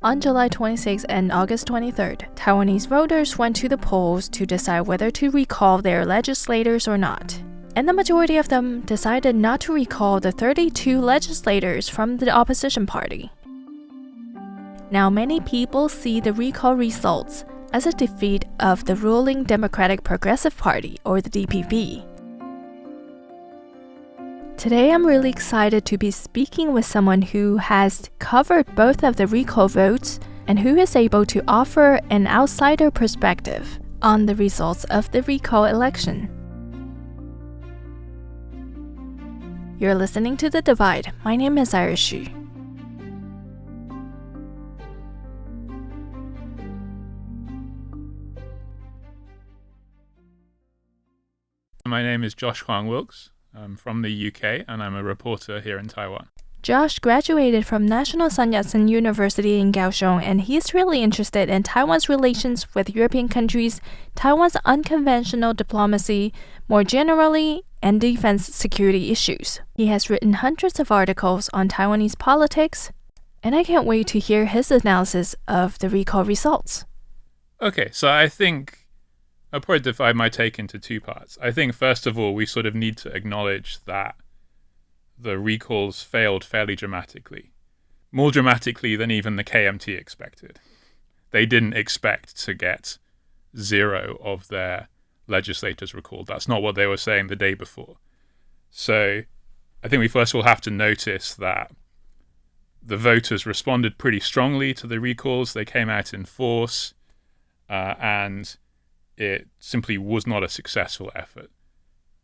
On July 26 and August 23rd, Taiwanese voters went to the polls to decide whether to recall their legislators or not. And the majority of them decided not to recall the 32 legislators from the opposition party. Now, many people see the recall results as a defeat of the ruling Democratic Progressive Party, or the DPP. Today, I'm really excited to be speaking with someone who has covered both of the recall votes and who is able to offer an outsider perspective on the results of the recall election. You're listening to The Divide. My name is Iris Xu. My name is Josh Hoang-Wilkes. I'm from the UK and I'm a reporter here in Taiwan. Josh graduated from National Sun Yat-sen University in Kaohsiung, and he's really interested in Taiwan's relations with European countries, Taiwan's unconventional diplomacy, more generally, and defense security issues. He has written hundreds of articles on Taiwanese politics, and I can't wait to hear his analysis of the recall results. Okay, so I think I'll probably divide my take into two parts. I think, first of all, we sort of need to acknowledge that the recalls failed fairly dramatically. More dramatically than even the KMT expected. They didn't expect to get 0 of their legislators recalled. That's not what they were saying the day before. So I think we first of all have to notice that the voters responded pretty strongly to the recalls. They came out in force, and it simply was not a successful effort.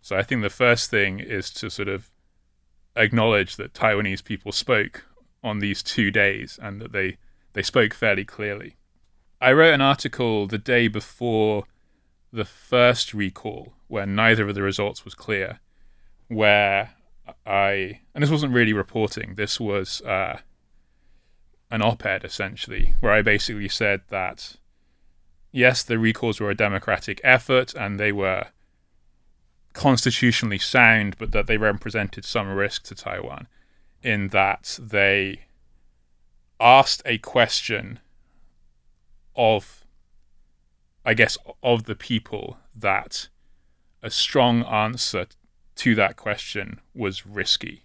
So I think the first thing is to sort of acknowledge that Taiwanese people spoke on these 2 days and that they spoke fairly clearly. I wrote an article the day before the first recall, where neither of the results was clear, where and this wasn't really reporting, this was an op-ed essentially, where I basically said that yes, the recalls were a democratic effort and they were constitutionally sound, but that they represented some risk to Taiwan in that they asked a question of the people that a strong answer to that question was risky.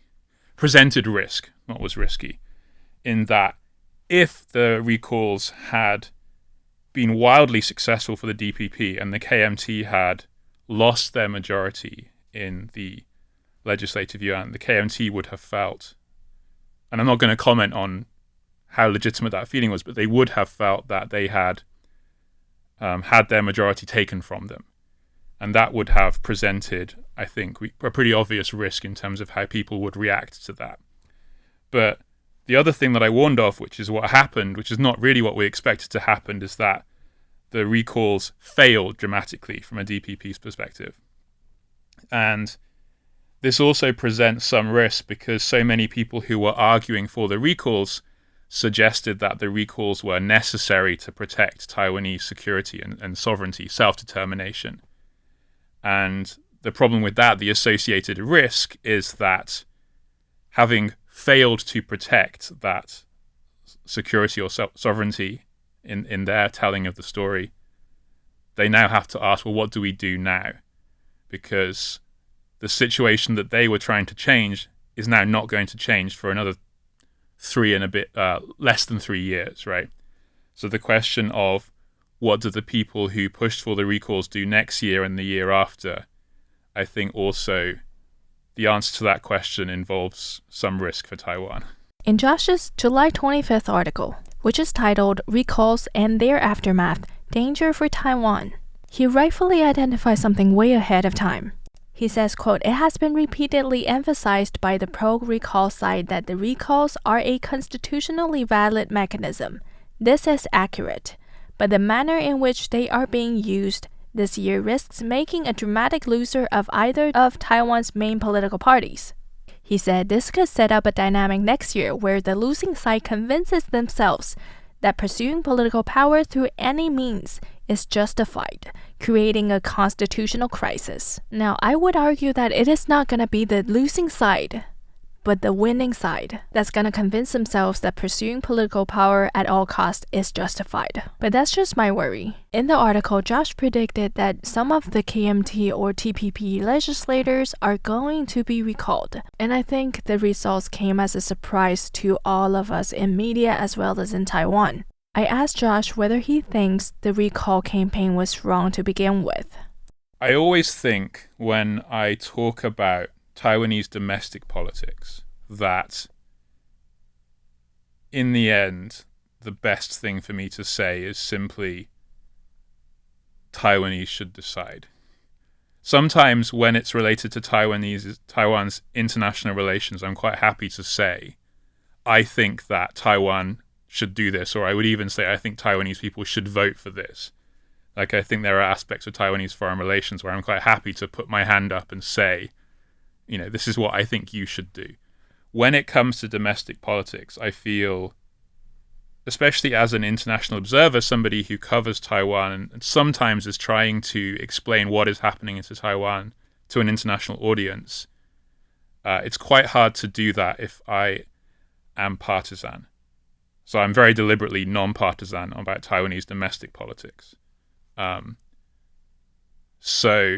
Presented risk, not was risky. In that if the recalls had been wildly successful for the DPP and the KMT had lost their majority in the legislative yuan, the KMT would have felt, and I'm not going to comment on how legitimate that feeling was, but they would have felt that they had had their majority taken from them. And that would have presented, I think, a pretty obvious risk in terms of how people would react to that. But the other thing that I warned of, which is what happened, which is not really what we expected to happen, is that the recalls failed dramatically from a DPP's perspective. And this also presents some risk because so many people who were arguing for the recalls suggested that the recalls were necessary to protect Taiwanese security and sovereignty, self-determination. And the problem with that, the associated risk, is that having failed to protect that security or sovereignty in their telling of the story, they now have to ask, well, what do we do now? Because the situation that they were trying to change is now not going to change for another less than 3 years, right? So the question of what do the people who pushed for the recalls do next year and the year after, I think also the answer to that question involves some risk for Taiwan. In Josh's July 25th article, which is titled Recalls and Their Aftermath, Danger for Taiwan, he rightfully identifies something way ahead of time. He says, quote, "It has been repeatedly emphasized by the pro-recall side that the recalls are a constitutionally valid mechanism. This is accurate, but the manner in which they are being used this year risks making a dramatic loser of either of Taiwan's main political parties." He said this could set up a dynamic next year where the losing side convinces themselves that pursuing political power through any means is justified, creating a constitutional crisis. Now, I would argue that it is not going to be the losing side, but the winning side that's gonna convince themselves that pursuing political power at all costs is justified. But that's just my worry. In the article, Josh predicted that some of the KMT or TPP legislators are going to be recalled. And I think the results came as a surprise to all of us in media as well as in Taiwan. I asked Josh whether he thinks the recall campaign was wrong to begin with. I always think when I talk about Taiwanese domestic politics that in the end, the best thing for me to say is simply Taiwanese should decide. Sometimes when it's related to Taiwan's international relations, I'm quite happy to say, I think that Taiwan should do this, or I would even say I think Taiwanese people should vote for this. Like, I think there are aspects of Taiwanese foreign relations where I'm quite happy to put my hand up and say, you know, this is what I think you should do. When it comes to domestic politics, I feel, especially as an international observer, somebody who covers Taiwan and sometimes is trying to explain what is happening in Taiwan to an international audience, it's quite hard to do that if I am partisan. So I'm very deliberately non-partisan about Taiwanese domestic politics. So,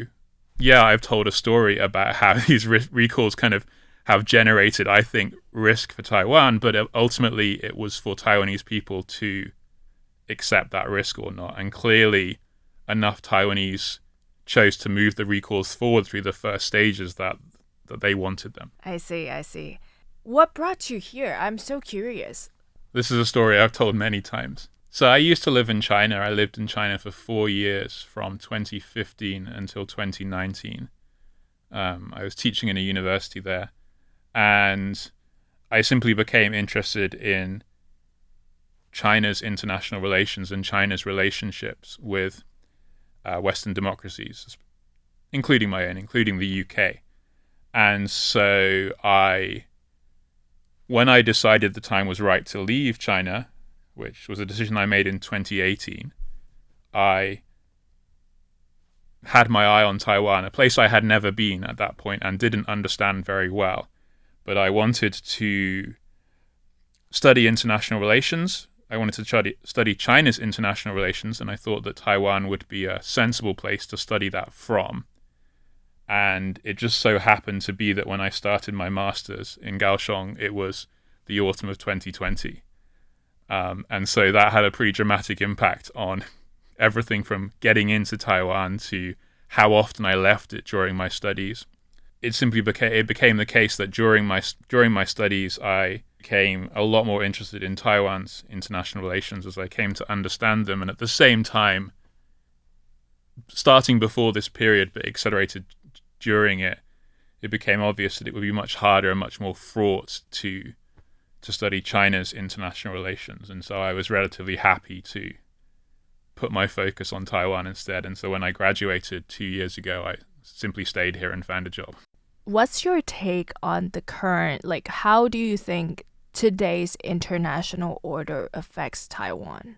yeah, I've told a story about how these recalls kind of have generated, I think, risk for Taiwan, but ultimately it was for Taiwanese people to accept that risk or not. And clearly enough Taiwanese chose to move the recalls forward through the first stages that they wanted them. I see. What brought you here? I'm so curious. This is a story I've told many times. So I used to live in China. I lived in China for 4 years, from 2015 until 2019. I was teaching in a university there, and I simply became interested in China's international relations and China's relationships with Western democracies, including my own, including the UK. And so when I decided the time was right to leave China, which was a decision I made in 2018, I had my eye on Taiwan, a place I had never been at that point and didn't understand very well. But I wanted to study international relations. I wanted to study China's international relations, and I thought that Taiwan would be a sensible place to study that from. And it just so happened to be that when I started my master's in Kaohsiung, it was the autumn of 2020. And so that had a pretty dramatic impact on everything from getting into Taiwan to how often I left it during my studies. It simply became the case that during my studies, I became a lot more interested in Taiwan's international relations as I came to understand them. And at the same time, starting before this period but accelerated during it, it became obvious that it would be much harder and much more fraught to study China's international relations. And so I was relatively happy to put my focus on Taiwan instead. And so when I graduated 2 years ago, I simply stayed here and found a job. What's your take on the current, how do you think today's international order affects Taiwan?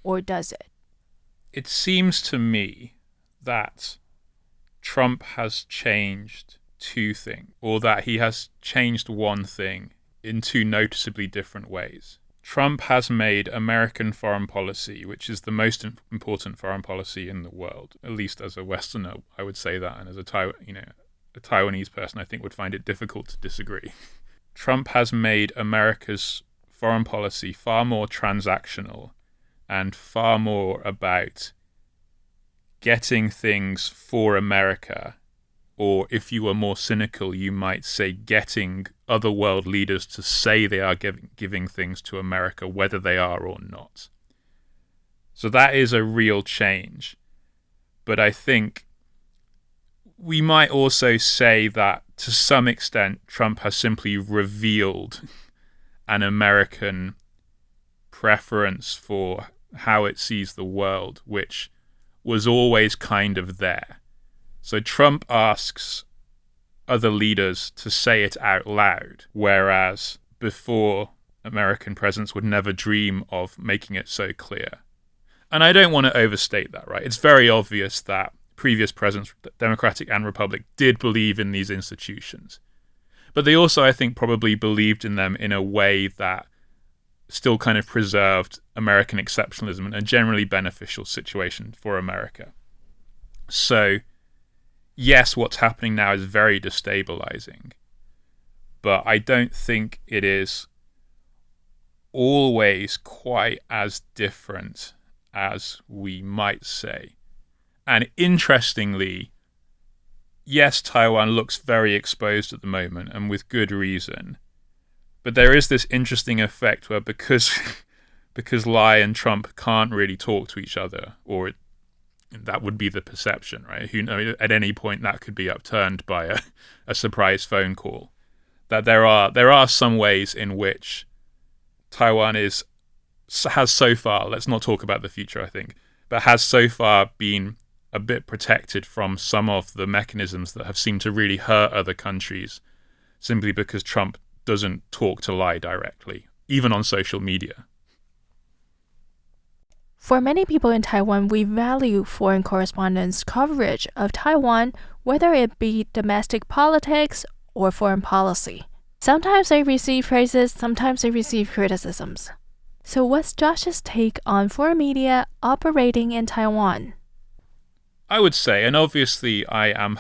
Or does it? It seems to me that Trump has changed two things, or that he has changed one thing in two noticeably different ways. Trump has made American foreign policy, which is the most important foreign policy in the world, at least as a Westerner, I would say that, and as a Taiwanese person, I think would find it difficult to disagree. Trump has made America's foreign policy far more transactional and far more about getting things for America, or if you were more cynical, you might say getting other world leaders to say they are giving things to America, whether they are or not. So that is a real change. But I think we might also say that to some extent, Trump has simply revealed an American preference for how it sees the world, which was always kind of there. So Trump asks other leaders to say it out loud, whereas before, American presidents would never dream of making it so clear. And I don't want to overstate that, right? It's very obvious that previous presidents, Democratic and Republican, did believe in these institutions. But they also, I think, probably believed in them in a way that still kind of preserved American exceptionalism and a generally beneficial situation for America. So, yes, what's happening now is very destabilizing, but I don't think it is always quite as different as we might say. And interestingly, yes, Taiwan looks very exposed at the moment, and with good reason. But there is this interesting effect where because Lai and Trump can't really talk to each other, or that would be the perception, right? Who knows? At any point that could be upturned by a surprise phone call. That there are some ways in which Taiwan has so far, let's not talk about the future, I think, but has so far been a bit protected from some of the mechanisms that have seemed to really hurt other countries simply because Trump doesn't talk to Lai directly, even on social media. For many people in Taiwan, we value foreign correspondents' coverage of Taiwan, whether it be domestic politics or foreign policy. Sometimes they receive praises, sometimes they receive criticisms. So what's Josh's take on foreign media operating in Taiwan? I would say, and obviously I am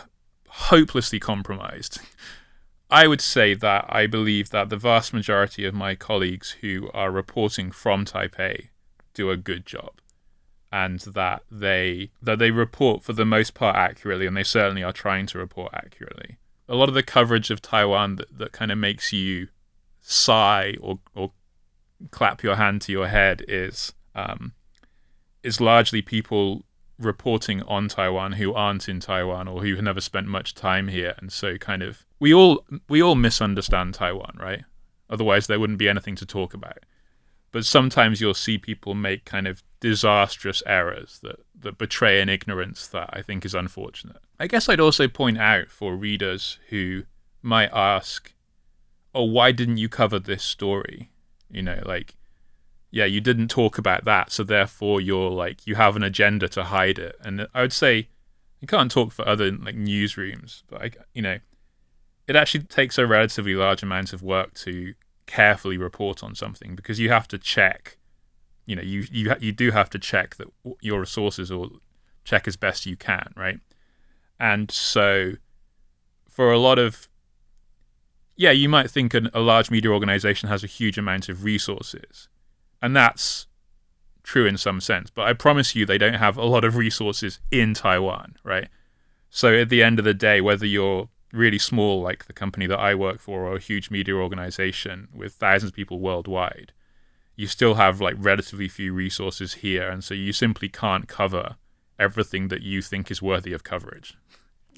hopelessly compromised, I would say that I believe that the vast majority of my colleagues who are reporting from Taipei do a good job, and that they report for the most part accurately, and they certainly are trying to report accurately. A lot of the coverage of Taiwan that kind of makes you sigh or clap your hand to your head is largely people reporting on Taiwan who aren't in Taiwan or who have never spent much time here, and so kind of we all misunderstand Taiwan, right? Otherwise there wouldn't be anything to talk about. But sometimes you'll see people make kind of disastrous errors that betray an ignorance that I think is unfortunate. I guess I'd also point out for readers who might ask, oh, why didn't you cover this story? You know, like, yeah, you didn't talk about that, so therefore you have an agenda to hide it. And I would say, you can't talk for other like newsrooms, but it actually takes a relatively large amount of work to carefully report on something, because you have to check, you do have to check that your resources, or check as best you can, right? And so for a lot of, you might think a large media organization has a huge amount of resources, and that's true in some sense, but I promise you they don't have a lot of resources in Taiwan, right? So at the end of the day, whether you're really small like the company that I work for, or a huge media organization with thousands of people worldwide, you still have like relatively few resources here, and so you simply can't cover everything that you think is worthy of coverage.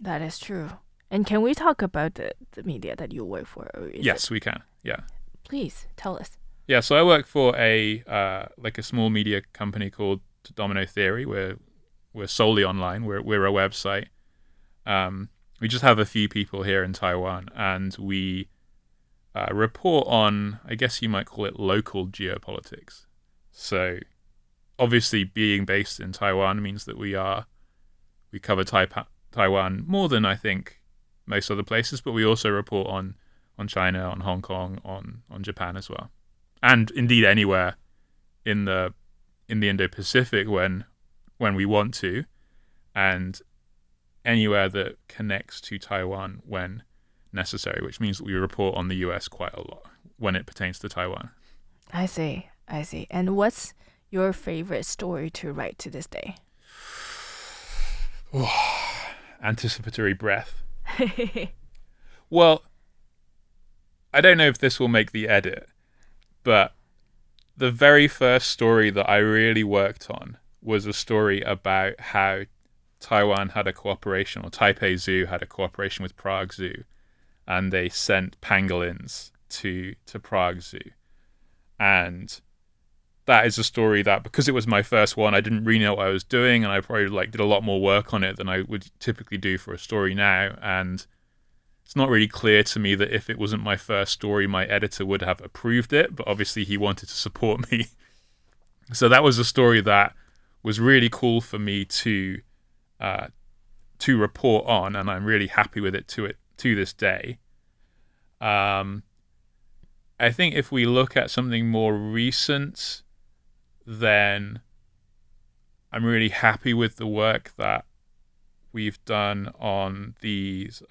That is true. And can we talk about the media that you work for? Yes, we can. Yeah. Please tell us. Yeah, so I work for a small media company called Domino Theory. We're solely online. We're a website. We just have a few people here in Taiwan, and we report on, I guess you might call it, local geopolitics. So obviously being based in Taiwan means that we cover Taiwan more than I think most other places, but we also report on China, on Hong Kong, on Japan as well. And indeed anywhere in the Indo-Pacific when we want to, and anywhere that connects to Taiwan when necessary, which means that we report on the US quite a lot when it pertains to Taiwan. I see. And what's your favorite story to write to this day? Anticipatory breath. Well, I don't know if this will make the edit, but the very first story that I really worked on was a story about how Taiwan had a cooperation, or Taipei Zoo had a cooperation with Prague Zoo, and they sent pangolins to Prague Zoo. And that is a story that, because it was my first one, I didn't really know what I was doing, and I probably did a lot more work on it than I would typically do for a story now. And it's not really clear to me that if it wasn't my first story, my editor would have approved it, but obviously he wanted to support me. So that was a story that was really cool for me to report on, and I'm really happy with it to this day. I think if we look at something more recent, then I'm really happy with the work that we've done on these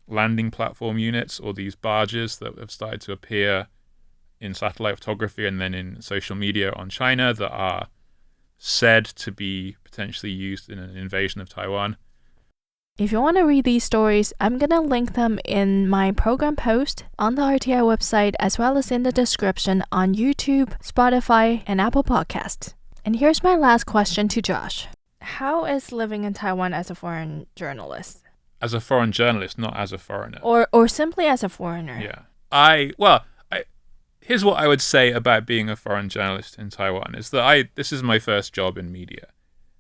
landing platform units, or these barges that have started to appear in satellite photography and then in social media on China, that are said to be potentially used in an invasion of Taiwan. If you want to read these stories, I'm going to link them in my program post on the RTI website, as well as in the description on YouTube, Spotify, and Apple Podcasts. And here's my last question to Josh. How is living in Taiwan as a foreign journalist? As a foreign journalist, not as a foreigner. Or simply as a foreigner. Yeah. Here's what I would say about being a foreign journalist in Taiwan, is that this is my first job in media.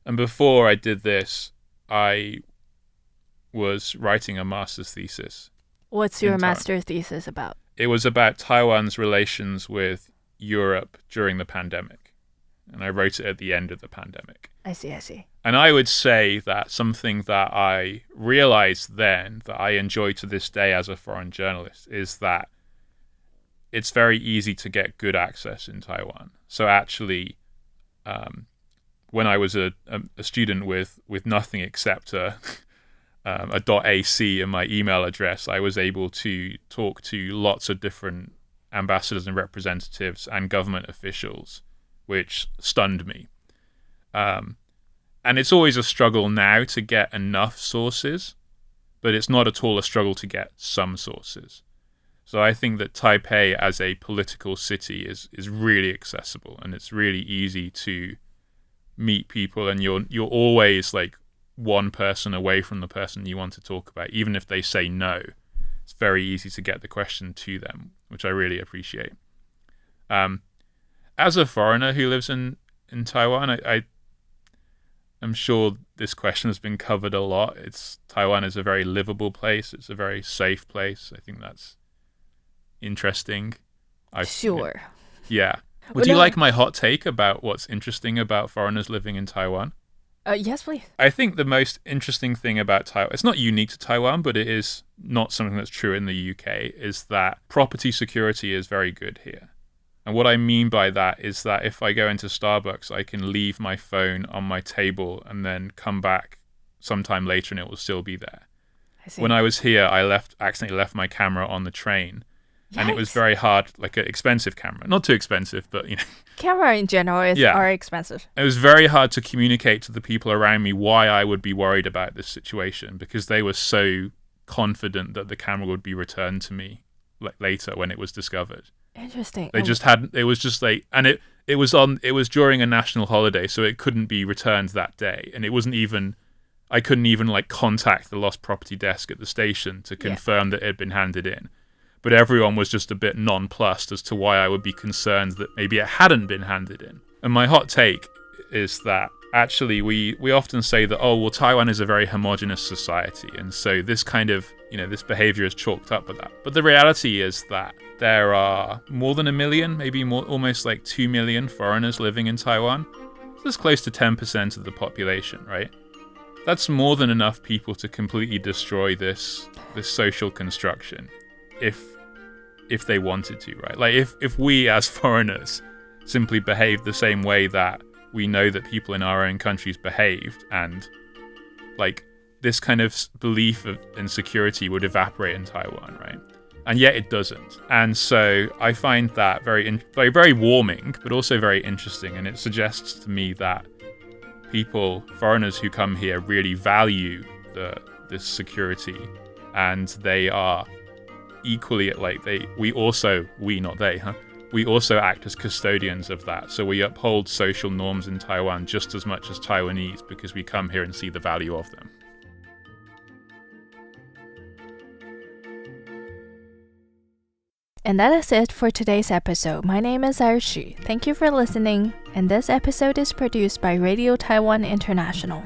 And before I did this, I was writing a master's thesis. What's your master's thesis about? It was about Taiwan's relations with Europe during the pandemic. And I wrote it at the end of the pandemic. I see. And I would say that something that I realized then, that I enjoy to this day as a foreign journalist, is that it's very easy to get good access in Taiwan. So actually, when I was a student with nothing except a .ac in my email address, I was able to talk to lots of different ambassadors and representatives and government officials, which stunned me. And it's always a struggle now to get enough sources, but it's not at all a struggle to get some sources. So I think that Taipei as a political city is really accessible, and it's really easy to meet people, and you're always like one person away from the person you want to talk about. Even if they say no, it's very easy to get the question to them, which I really appreciate. As a foreigner who lives in Taiwan, I'm sure this question has been covered a lot. Taiwan is a very livable place. It's a very safe place. I think that's interesting. Sure. Yeah. Would you like my hot take about what's interesting about foreigners living in Taiwan? Yes, please. I think the most interesting thing about Taiwan, it's not unique to Taiwan, but it is not something that's true in the UK, is that property security is very good here. And what I mean by that is that if I go into Starbucks, I can leave my phone on my table and then come back sometime later and it will still be there. I see. When I was here, I accidentally left my camera on the train. Yikes. And it was very hard, like an expensive camera. Not too expensive, but Camera in general are expensive. It was very hard to communicate to the people around me why I would be worried about this situation, because they were so confident that the camera would be returned to me later when it was discovered. Interesting. They just hadn't. It was just like, and it was during a national holiday, so it couldn't be returned that day, and it wasn't even. I couldn't even contact the lost property desk at the station to confirm that it had been handed in. But everyone was just a bit nonplussed as to why I would be concerned that maybe it hadn't been handed in. And my hot take is that actually we often say that, Taiwan is a very homogenous society, and so this kind of, this behavior is chalked up with that. But the reality is that there are more than 1 million, maybe more, almost 2 million foreigners living in Taiwan. So that's close to 10% of the population, right? That's more than enough people to completely destroy this social construction if they wanted to, right? If we as foreigners simply behaved the same way that we know that people in our own countries behaved, and this kind of belief of insecurity would evaporate in Taiwan, right? And yet it doesn't. And so I find that very warming, but also very interesting. And it suggests to me that foreigners who come here, really value this security, and they are equally we also act as custodians of that. So we uphold social norms in Taiwan just as much as Taiwanese, because we come here and see the value of them. And that is it for today's episode. My name is Xu. Thank you for listening, and this episode is produced by Radio Taiwan International.